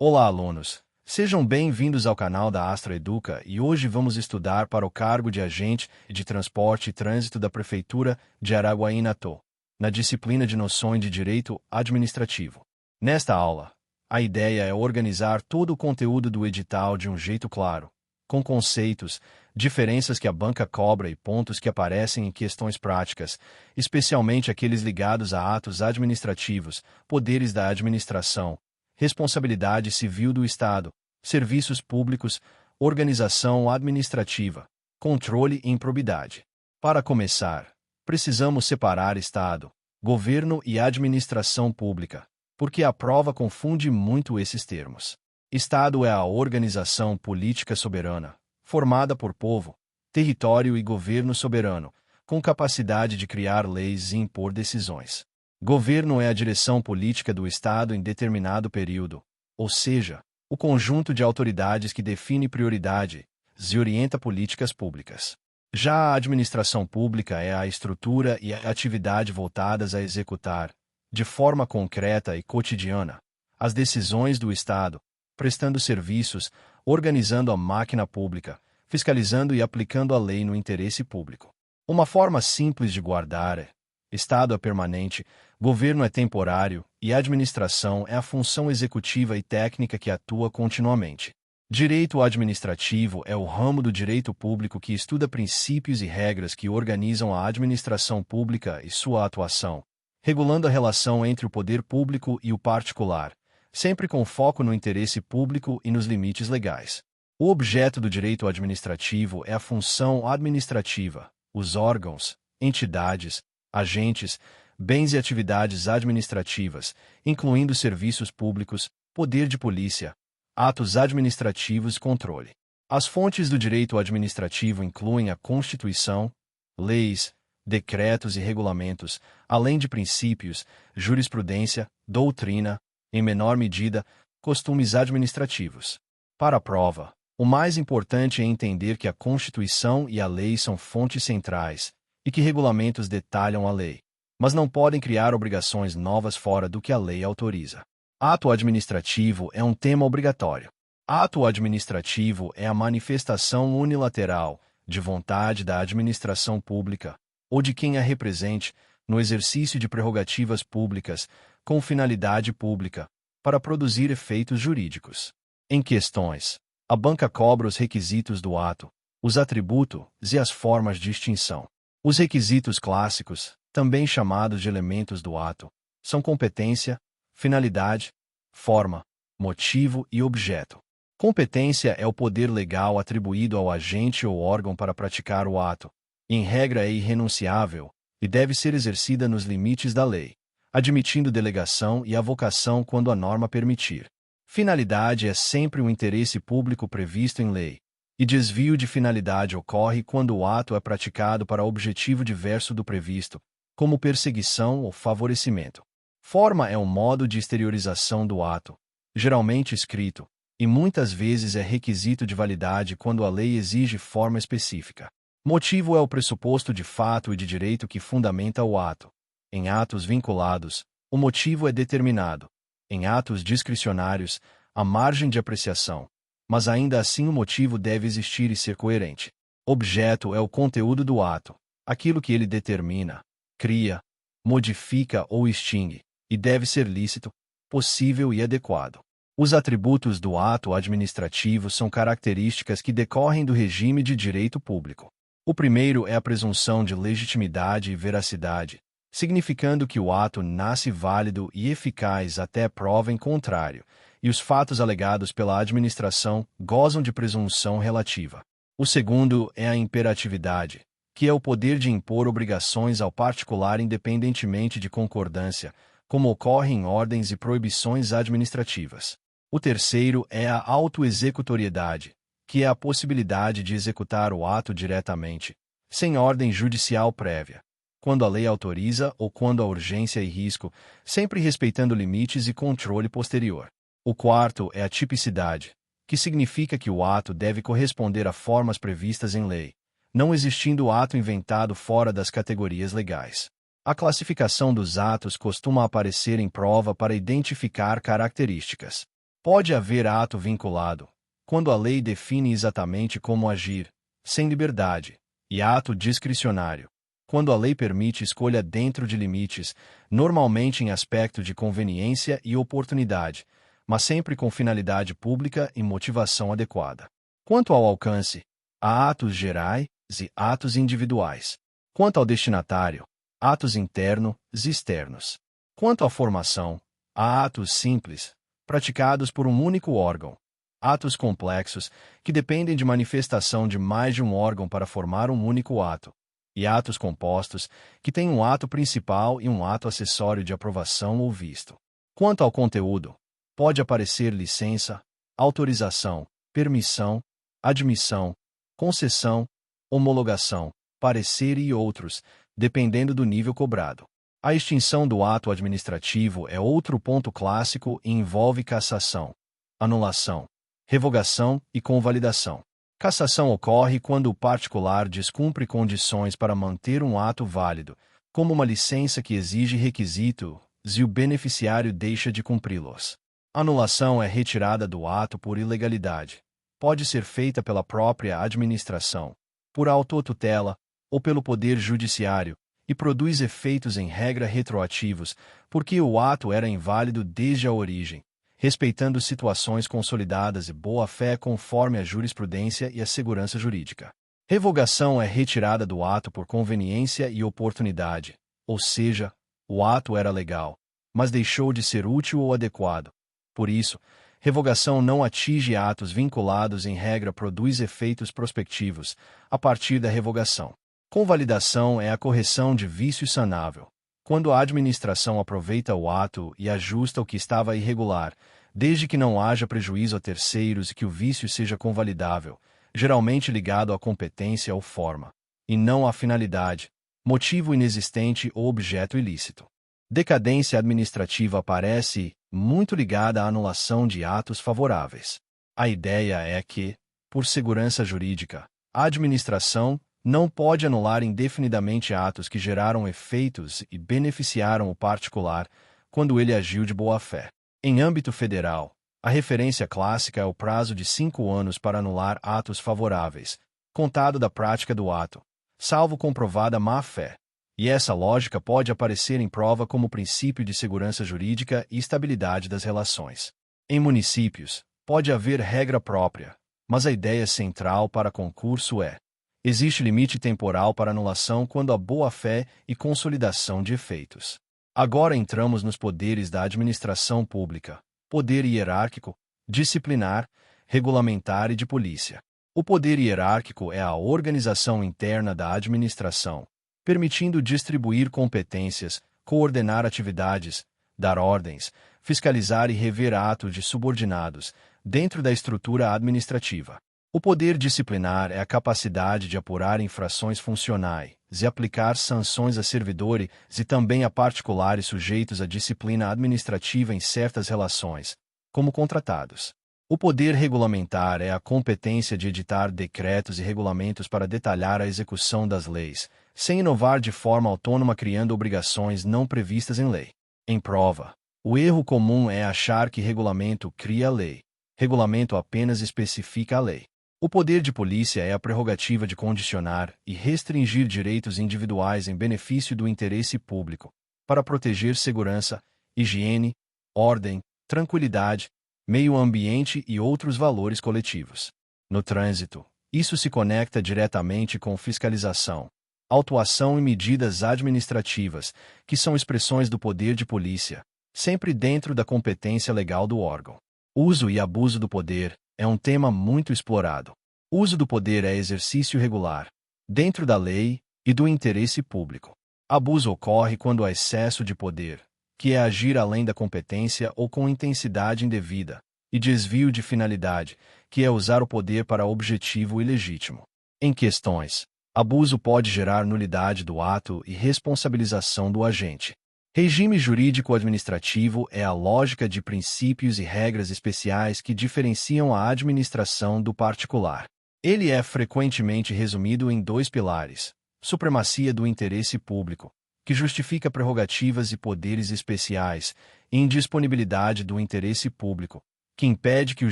Olá, alunos! Sejam bem-vindos ao canal da Astra Educa e hoje vamos estudar para o cargo de agente de transporte e trânsito da Prefeitura de Araguaína-Tô, na disciplina de Noções de Direito Administrativo. Nesta aula, a ideia é organizar todo o conteúdo do edital de um jeito claro, com conceitos, diferenças que a banca cobra e pontos que aparecem em questões práticas, especialmente aqueles ligados a atos administrativos, poderes da administração, responsabilidade civil do Estado, serviços públicos, organização administrativa, controle e improbidade. Para começar, precisamos separar Estado, governo e administração pública, porque a prova confunde muito esses termos. Estado é a organização política soberana, formada por povo, território e governo soberano, com capacidade de criar leis e impor decisões. Governo é a direção política do Estado em determinado período, ou seja, o conjunto de autoridades que define prioridades e orienta políticas públicas. Já a administração pública é a estrutura e a atividade voltadas a executar, de forma concreta e cotidiana, as decisões do Estado, prestando serviços, organizando a máquina pública, fiscalizando e aplicando a lei no interesse público. Uma forma simples de guardar é: Estado é permanente, governo é temporário e administração é a função executiva e técnica que atua continuamente. Direito administrativo é o ramo do direito público que estuda princípios e regras que organizam a administração pública e sua atuação, regulando a relação entre o poder público e o particular, sempre com foco no interesse público e nos limites legais. O objeto do direito administrativo é a função administrativa, os órgãos, entidades, agentes, bens e atividades administrativas, incluindo serviços públicos, poder de polícia, atos administrativos e controle. As fontes do direito administrativo incluem a Constituição, leis, decretos e regulamentos, além de princípios, jurisprudência, doutrina, em menor medida, costumes administrativos. Para a prova, o mais importante é entender que a Constituição e a lei são fontes centrais, e que regulamentos detalham a lei, mas não podem criar obrigações novas fora do que a lei autoriza. Ato administrativo é um tema obrigatório. Ato administrativo é a manifestação unilateral de vontade da administração pública, ou de quem a represente, no exercício de prerrogativas públicas, com finalidade pública, para produzir efeitos jurídicos. Em questões, a banca cobra os requisitos do ato, os atributos e as formas de extinção. Os requisitos clássicos, também chamados de elementos do ato, são competência, finalidade, forma, motivo e objeto. Competência é o poder legal atribuído ao agente ou órgão para praticar o ato, e em regra é irrenunciável, e deve ser exercida nos limites da lei, admitindo delegação e avocação quando a norma permitir. Finalidade é sempre o interesse público previsto em lei, e desvio de finalidade ocorre quando o ato é praticado para objetivo diverso do previsto, como perseguição ou favorecimento. Forma é um modo de exteriorização do ato, geralmente escrito, e muitas vezes é requisito de validade quando a lei exige forma específica. Motivo é o pressuposto de fato e de direito que fundamenta o ato. Em atos vinculados, o motivo é determinado. Em atos discricionários, há margem de apreciação, mas ainda assim o motivo deve existir e ser coerente. Objeto é o conteúdo do ato, aquilo que ele determina, cria, modifica ou extingue, e deve ser lícito, possível e adequado. Os atributos do ato administrativo são características que decorrem do regime de direito público. O primeiro é a presunção de legitimidade e veracidade, significando que o ato nasce válido e eficaz até prova em contrário, e os fatos alegados pela administração gozam de presunção relativa. O segundo é a imperatividade, que é o poder de impor obrigações ao particular independentemente de concordância, como ocorre em ordens e proibições administrativas. O terceiro é a autoexecutoriedade, que é a possibilidade de executar o ato diretamente, sem ordem judicial prévia, quando a lei autoriza ou quando a urgência e risco, sempre respeitando limites e controle posterior. O quarto é a tipicidade, que significa que o ato deve corresponder a formas previstas em lei, não existindo ato inventado fora das categorias legais. A classificação dos atos costuma aparecer em prova para identificar características. Pode haver ato vinculado, quando a lei define exatamente como agir, sem liberdade, e ato discricionário, quando a lei permite escolha dentro de limites, normalmente em aspecto de conveniência e oportunidade, mas sempre com finalidade pública e motivação adequada. Quanto ao alcance, há atos gerais e atos individuais. Quanto ao destinatário, atos internos e externos. Quanto à formação, há atos simples, praticados por um único órgão. Atos complexos, que dependem de manifestação de mais de um órgão para formar um único ato. E atos compostos, que têm um ato principal e um ato acessório de aprovação ou visto. Quanto ao conteúdo, pode aparecer licença, autorização, permissão, admissão, concessão, homologação, parecer e outros, dependendo do nível cobrado. A extinção do ato administrativo é outro ponto clássico e envolve cassação, anulação, revogação e convalidação. Cassação ocorre quando o particular descumpre condições para manter um ato válido, como uma licença que exige requisitos, e o beneficiário deixa de cumpri-los. Anulação é retirada do ato por ilegalidade. Pode ser feita pela própria administração, por autotutela ou pelo Poder Judiciário, e produz efeitos em regra retroativos, porque o ato era inválido desde a origem, respeitando situações consolidadas e boa-fé conforme a jurisprudência e a segurança jurídica. Revogação é retirada do ato por conveniência e oportunidade, ou seja, o ato era legal, mas deixou de ser útil ou adequado. Por isso, revogação não atinge atos vinculados em regra produz efeitos prospectivos, a partir da revogação. Convalidação é a correção de vício sanável, quando a administração aproveita o ato e ajusta o que estava irregular, desde que não haja prejuízo a terceiros e que o vício seja convalidável, geralmente ligado à competência ou forma, e não à finalidade, motivo inexistente ou objeto ilícito. Decadência administrativa aparece muito ligada à anulação de atos favoráveis. A ideia é que, por segurança jurídica, a administração não pode anular indefinidamente atos que geraram efeitos e beneficiaram o particular quando ele agiu de boa-fé. Em âmbito federal, a referência clássica é o prazo de 5 anos para anular atos favoráveis, contado da prática do ato, salvo comprovada má-fé. E essa lógica pode aparecer em prova como princípio de segurança jurídica e estabilidade das relações. Em municípios, pode haver regra própria, mas a ideia central para concurso é: existe limite temporal para anulação quando há boa-fé e consolidação de efeitos. Agora entramos nos poderes da administração pública: poder hierárquico, disciplinar, regulamentar e de polícia. O poder hierárquico é a organização interna da administração, permitindo distribuir competências, coordenar atividades, dar ordens, fiscalizar e rever atos de subordinados, dentro da estrutura administrativa. O poder disciplinar é a capacidade de apurar infrações funcionais e aplicar sanções a servidores e também a particulares sujeitos à disciplina administrativa em certas relações, como contratados. O poder regulamentar é a competência de editar decretos e regulamentos para detalhar a execução das leis, sem inovar de forma autônoma criando obrigações não previstas em lei. Em prova, o erro comum é achar que regulamento cria a lei. Regulamento apenas especifica a lei. O poder de polícia é a prerrogativa de condicionar e restringir direitos individuais em benefício do interesse público, para proteger segurança, higiene, ordem, tranquilidade, meio ambiente e outros valores coletivos. No trânsito, isso se conecta diretamente com fiscalização, autuação e medidas administrativas, que são expressões do poder de polícia, sempre dentro da competência legal do órgão. Uso e abuso do poder é um tema muito explorado. Uso do poder é exercício regular, dentro da lei e do interesse público. Abuso ocorre quando há excesso de poder, que é agir além da competência ou com intensidade indevida, e desvio de finalidade, que é usar o poder para objetivo ilegítimo. Em questões, abuso pode gerar nulidade do ato e responsabilização do agente. Regime jurídico-administrativo é a lógica de princípios e regras especiais que diferenciam a administração do particular. Ele é frequentemente resumido em 2 pilares: supremacia do interesse público, que justifica prerrogativas e poderes especiais, e indisponibilidade do interesse público, que impede que o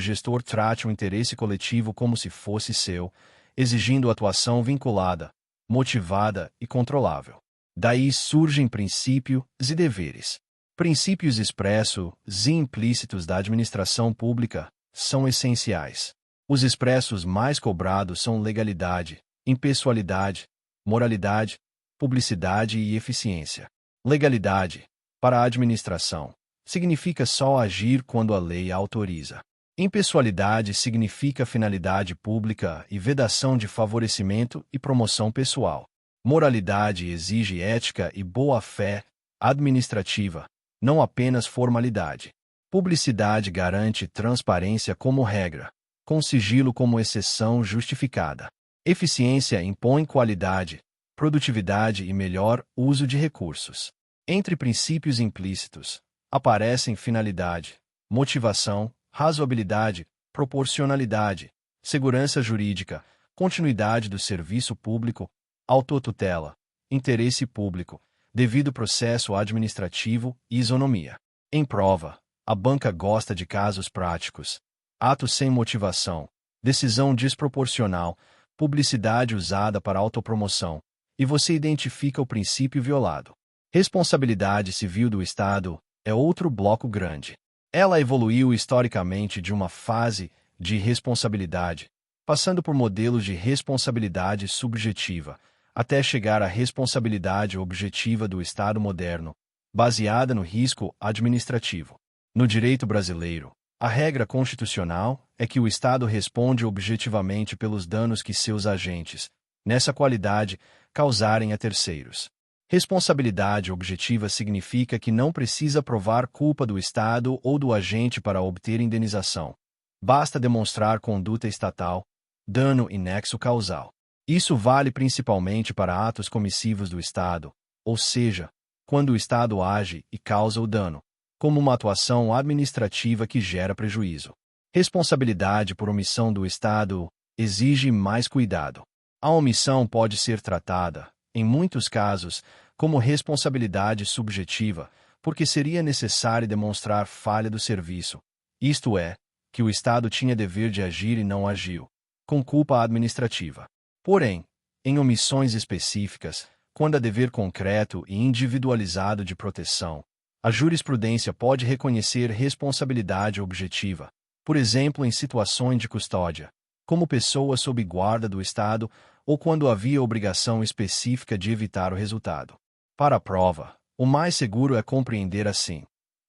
gestor trate o interesse coletivo como se fosse seu, exigindo atuação vinculada, motivada e controlável. Daí surgem princípios e deveres. Princípios expressos e implícitos da administração pública são essenciais. Os expressos mais cobrados são legalidade, impessoalidade, moralidade, publicidade e eficiência. Legalidade, para a administração, significa só agir quando a lei autoriza. Impessoalidade significa finalidade pública e vedação de favorecimento e promoção pessoal. Moralidade exige ética e boa-fé administrativa, não apenas formalidade. Publicidade garante transparência como regra, com sigilo como exceção justificada. Eficiência impõe qualidade, produtividade e melhor uso de recursos. Entre princípios implícitos, aparecem finalidade, motivação, razoabilidade, proporcionalidade, segurança jurídica, continuidade do serviço público, autotutela, interesse público, devido processo administrativo e isonomia. Em prova, a banca gosta de casos práticos, atos sem motivação, decisão desproporcional, publicidade usada para autopromoção, e você identifica o princípio violado. Responsabilidade civil do Estado é outro bloco grande. Ela evoluiu historicamente de uma fase de responsabilidade, passando por modelos de responsabilidade subjetiva, até chegar à responsabilidade objetiva do Estado moderno, baseada no risco administrativo. No direito brasileiro, a regra constitucional é que o Estado responde objetivamente pelos danos que seus agentes, nessa qualidade, causarem a terceiros. Responsabilidade objetiva significa que não precisa provar culpa do Estado ou do agente para obter indenização. Basta demonstrar conduta estatal, dano e nexo causal. Isso vale principalmente para atos comissivos do Estado, ou seja, quando o Estado age e causa o dano, como uma atuação administrativa que gera prejuízo. Responsabilidade por omissão do Estado exige mais cuidado. A omissão pode ser tratada, em muitos casos, como responsabilidade subjetiva, porque seria necessário demonstrar falha do serviço, isto é, que o Estado tinha dever de agir e não agiu, com culpa administrativa. Porém, em omissões específicas, quando há dever concreto e individualizado de proteção, a jurisprudência pode reconhecer responsabilidade objetiva, por exemplo em situações de custódia, como pessoa sob guarda do Estado ou quando havia obrigação específica de evitar o resultado. Para a prova, o mais seguro é compreender assim.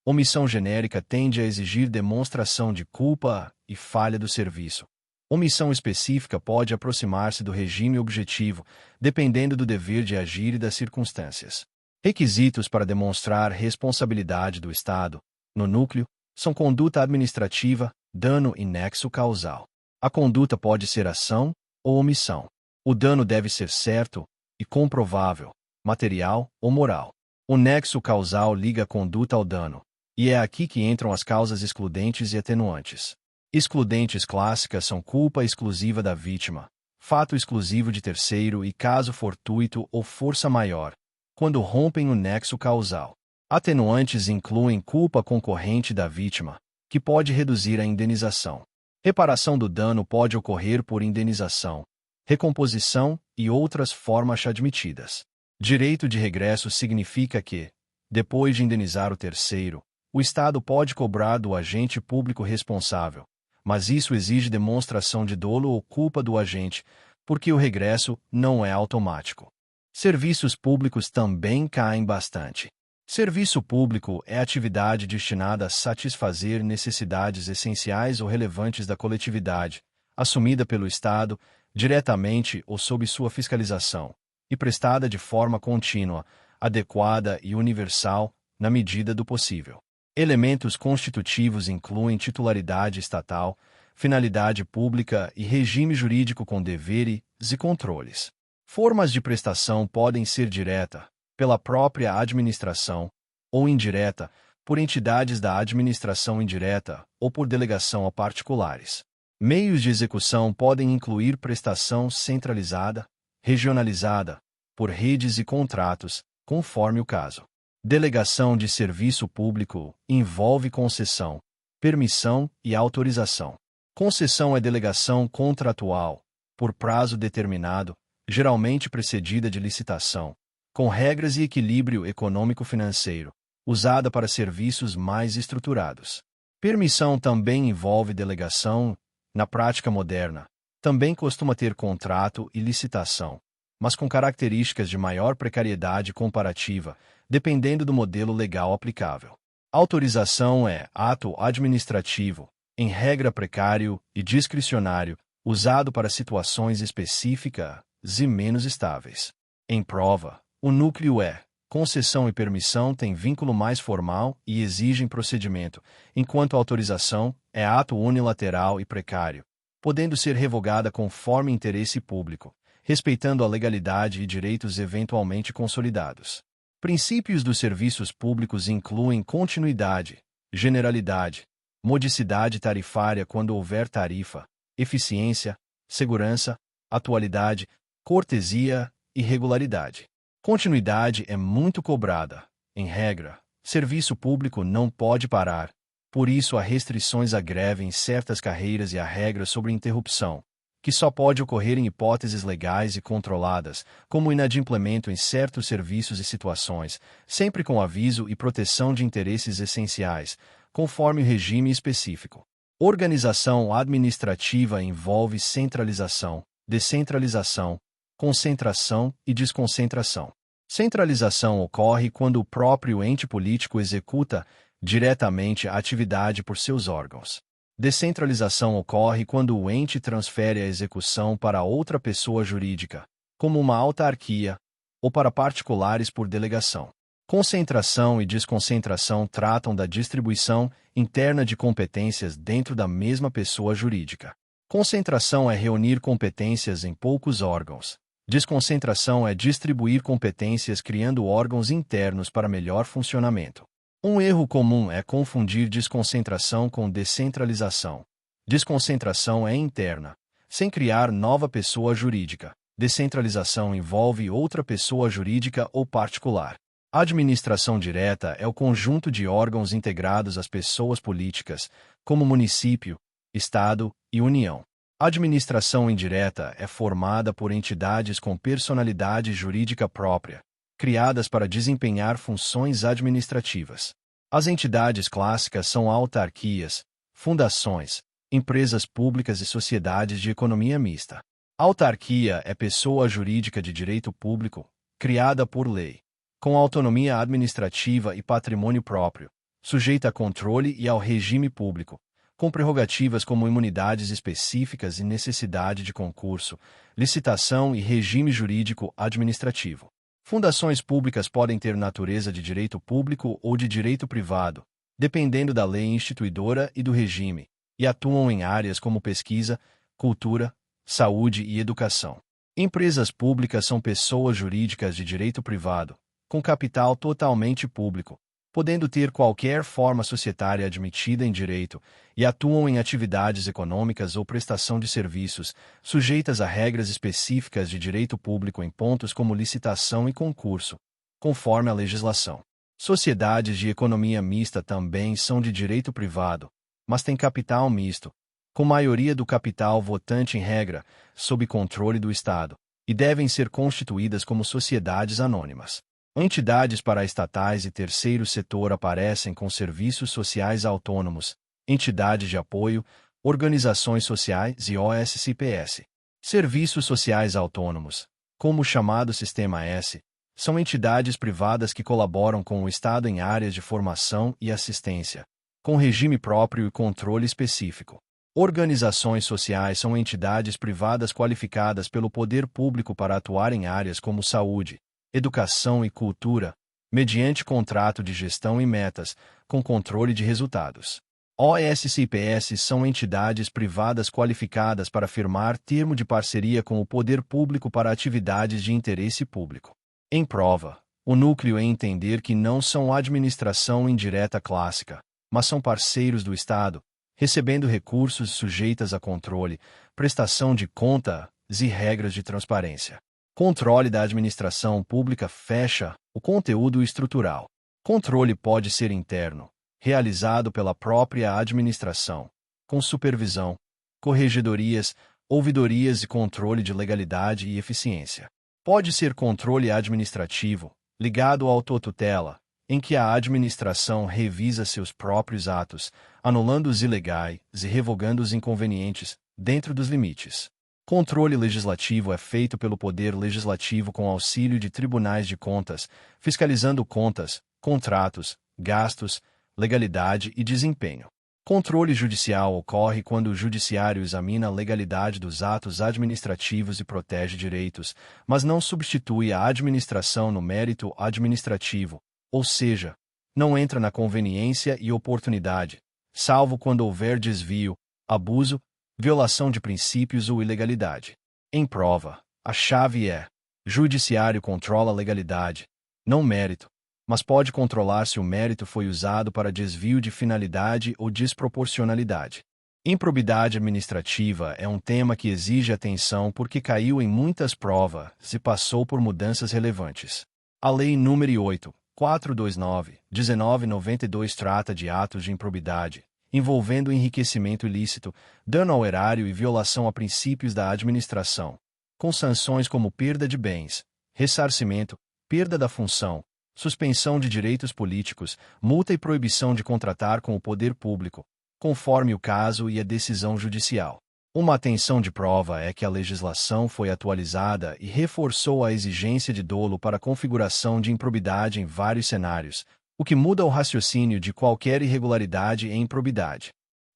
Omissão genérica tende a exigir demonstração de culpa e falha do serviço. Omissão específica pode aproximar-se do regime objetivo, dependendo do dever de agir e das circunstâncias. Requisitos para demonstrar responsabilidade do Estado, no núcleo, são conduta administrativa, dano e nexo causal. A conduta pode ser ação ou omissão. O dano deve ser certo e comprovável, material ou moral. O nexo causal liga a conduta ao dano, e é aqui que entram as causas excludentes e atenuantes. Excludentes clássicas são culpa exclusiva da vítima, fato exclusivo de terceiro e caso fortuito ou força maior, quando rompem o nexo causal. Atenuantes incluem culpa concorrente da vítima, que pode reduzir a indenização. Reparação do dano pode ocorrer por indenização, recomposição e outras formas admitidas. Direito de regresso significa que, depois de indenizar o terceiro, o Estado pode cobrar do agente público responsável, mas isso exige demonstração de dolo ou culpa do agente, porque o regresso não é automático. Serviços públicos também caem bastante. Serviço público é atividade destinada a satisfazer necessidades essenciais ou relevantes da coletividade, assumida pelo Estado, diretamente ou sob sua fiscalização, e prestada de forma contínua, adequada e universal, na medida do possível. Elementos constitutivos incluem titularidade estatal, finalidade pública e regime jurídico com deveres e controles. Formas de prestação podem ser direta, pela própria administração, ou indireta, por entidades da administração indireta ou por delegação a particulares. Meios de execução podem incluir prestação centralizada, regionalizada, por redes e contratos, conforme o caso. Delegação de serviço público envolve concessão, permissão e autorização. Concessão é delegação contratual, por prazo determinado, geralmente precedida de licitação, com regras e equilíbrio econômico-financeiro, usada para serviços mais estruturados. Permissão também envolve delegação, na prática moderna. Também costuma ter contrato e licitação, mas com características de maior precariedade comparativa, dependendo do modelo legal aplicável. Autorização é ato administrativo, em regra precário e discricionário, usado para situações específicas e menos estáveis. Em prova, o núcleo é: concessão e permissão têm vínculo mais formal e exigem procedimento, enquanto autorização é ato unilateral e precário, podendo ser revogada conforme interesse público, respeitando a legalidade e direitos eventualmente consolidados. Princípios dos serviços públicos incluem continuidade, generalidade, modicidade tarifária quando houver tarifa, eficiência, segurança, atualidade, cortesia e regularidade. Continuidade é muito cobrada. Em regra, serviço público não pode parar. Por isso há restrições à greve em certas carreiras e há regras sobre interrupção, que só pode ocorrer em hipóteses legais e controladas, como o inadimplemento em certos serviços e situações, sempre com aviso e proteção de interesses essenciais, conforme o regime específico. Organização administrativa envolve centralização, descentralização, concentração e desconcentração. Centralização ocorre quando o próprio ente político executa diretamente a atividade por seus órgãos. Descentralização ocorre quando o ente transfere a execução para outra pessoa jurídica, como uma autarquia, ou para particulares por delegação. Concentração e desconcentração tratam da distribuição interna de competências dentro da mesma pessoa jurídica. Concentração é reunir competências em poucos órgãos. Desconcentração é distribuir competências criando órgãos internos para melhor funcionamento. Um erro comum é confundir desconcentração com descentralização. Desconcentração é interna, sem criar nova pessoa jurídica. Descentralização envolve outra pessoa jurídica ou particular. Administração direta é o conjunto de órgãos integrados às pessoas políticas, como município, Estado e União. Administração indireta é formada por entidades com personalidade jurídica própria, criadas para desempenhar funções administrativas. As entidades clássicas são autarquias, fundações, empresas públicas e sociedades de economia mista. Autarquia é pessoa jurídica de direito público, criada por lei, com autonomia administrativa e patrimônio próprio, sujeita a controle e ao regime público, com prerrogativas como imunidades específicas e necessidade de concurso, licitação e regime jurídico administrativo. Fundações públicas podem ter natureza de direito público ou de direito privado, dependendo da lei instituidora e do regime, e atuam em áreas como pesquisa, cultura, saúde e educação. Empresas públicas são pessoas jurídicas de direito privado, com capital totalmente público, podendo ter qualquer forma societária admitida em direito, e atuam em atividades econômicas ou prestação de serviços, sujeitas a regras específicas de direito público em pontos como licitação e concurso, conforme a legislação. Sociedades de economia mista também são de direito privado, mas têm capital misto, com maioria do capital votante em regra, sob controle do Estado, e devem ser constituídas como sociedades anônimas. Entidades paraestatais e terceiro setor aparecem com serviços sociais autônomos, entidades de apoio, organizações sociais e OSCPS. Serviços sociais autônomos, como o chamado Sistema S, são entidades privadas que colaboram com o Estado em áreas de formação e assistência, com regime próprio e controle específico. Organizações sociais são entidades privadas qualificadas pelo poder público para atuar em áreas como saúde, educação e cultura, mediante contrato de gestão e metas, com controle de resultados. OSCPS são entidades privadas qualificadas para firmar termo de parceria com o poder público para atividades de interesse público. Em prova, o núcleo é entender que não são administração indireta clássica, mas são parceiros do Estado, recebendo recursos sujeitas a controle, prestação de contas e regras de transparência. Controle da administração pública fecha o conteúdo estrutural. Controle pode ser interno, realizado pela própria administração, com supervisão, corregedorias, ouvidorias e controle de legalidade e eficiência. Pode ser controle administrativo, ligado à autotutela, em que a administração revisa seus próprios atos, anulando os ilegais e revogando os inconvenientes, dentro dos limites. Controle legislativo é feito pelo Poder Legislativo com auxílio de tribunais de contas, fiscalizando contas, contratos, gastos, legalidade e desempenho. Controle judicial ocorre quando o judiciário examina a legalidade dos atos administrativos e protege direitos, mas não substitui a administração no mérito administrativo, ou seja, não entra na conveniência e oportunidade, salvo quando houver desvio, abuso, violação de princípios ou ilegalidade. Em prova, a chave é: judiciário controla a legalidade, não mérito, mas pode controlar se o mérito foi usado para desvio de finalidade ou desproporcionalidade. Improbidade administrativa é um tema que exige atenção porque caiu em muitas provas e passou por mudanças relevantes. A Lei nº 8.429/1992 trata de atos de improbidade, envolvendo enriquecimento ilícito, dano ao erário e violação a princípios da administração, com sanções como perda de bens, ressarcimento, perda da função, suspensão de direitos políticos, multa e proibição de contratar com o poder público, conforme o caso e a decisão judicial. Uma atenção de prova é que a legislação foi atualizada e reforçou a exigência de dolo para a configuração de improbidade em vários cenários, o que muda o raciocínio de qualquer irregularidade em improbidade.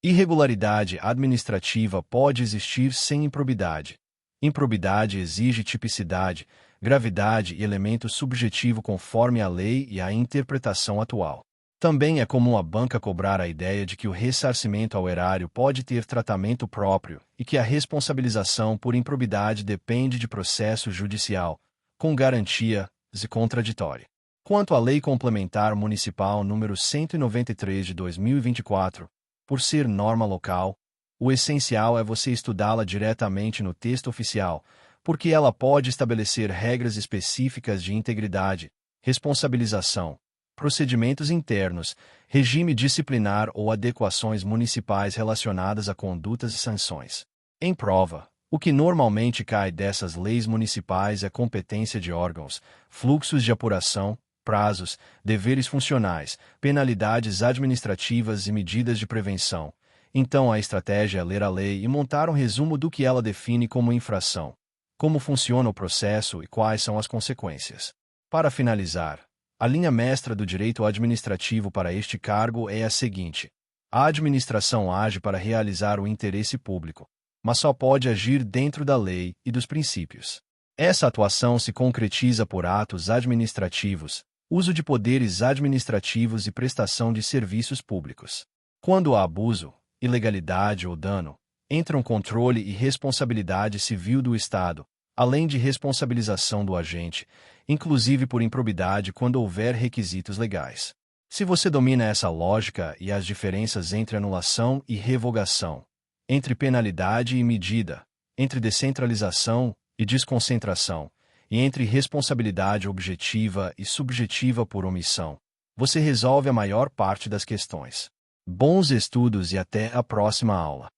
Irregularidade administrativa pode existir sem improbidade. Improbidade exige tipicidade, gravidade e elemento subjetivo conforme a lei e a interpretação atual. Também é comum a banca cobrar a ideia de que o ressarcimento ao erário pode ter tratamento próprio e que a responsabilização por improbidade depende de processo judicial, com garantia e contraditória. Quanto à Lei Complementar Municipal nº 193 de 2024, por ser norma local, o essencial é você estudá-la diretamente no texto oficial, porque ela pode estabelecer regras específicas de integridade, responsabilização, procedimentos internos, regime disciplinar ou adequações municipais relacionadas a condutas e sanções. Em prova, o que normalmente cai dessas leis municipais é competência de órgãos, fluxos de apuração, prazos, deveres funcionais, penalidades administrativas e medidas de prevenção. Então a estratégia é ler a lei e montar um resumo do que ela define como infração, como funciona o processo e quais são as consequências. Para finalizar, a linha mestra do direito administrativo para este cargo é a seguinte: a administração age para realizar o interesse público, mas só pode agir dentro da lei e dos princípios. Essa atuação se concretiza por atos administrativos, uso de poderes administrativos e prestação de serviços públicos. Quando há abuso, ilegalidade ou dano, entram controle e responsabilidade civil do Estado, além de responsabilização do agente, inclusive por improbidade quando houver requisitos legais. Se você domina essa lógica e as diferenças entre anulação e revogação, entre penalidade e medida, entre descentralização e desconcentração, e entre responsabilidade objetiva e subjetiva por omissão, você resolve a maior parte das questões. Bons estudos e até a próxima aula.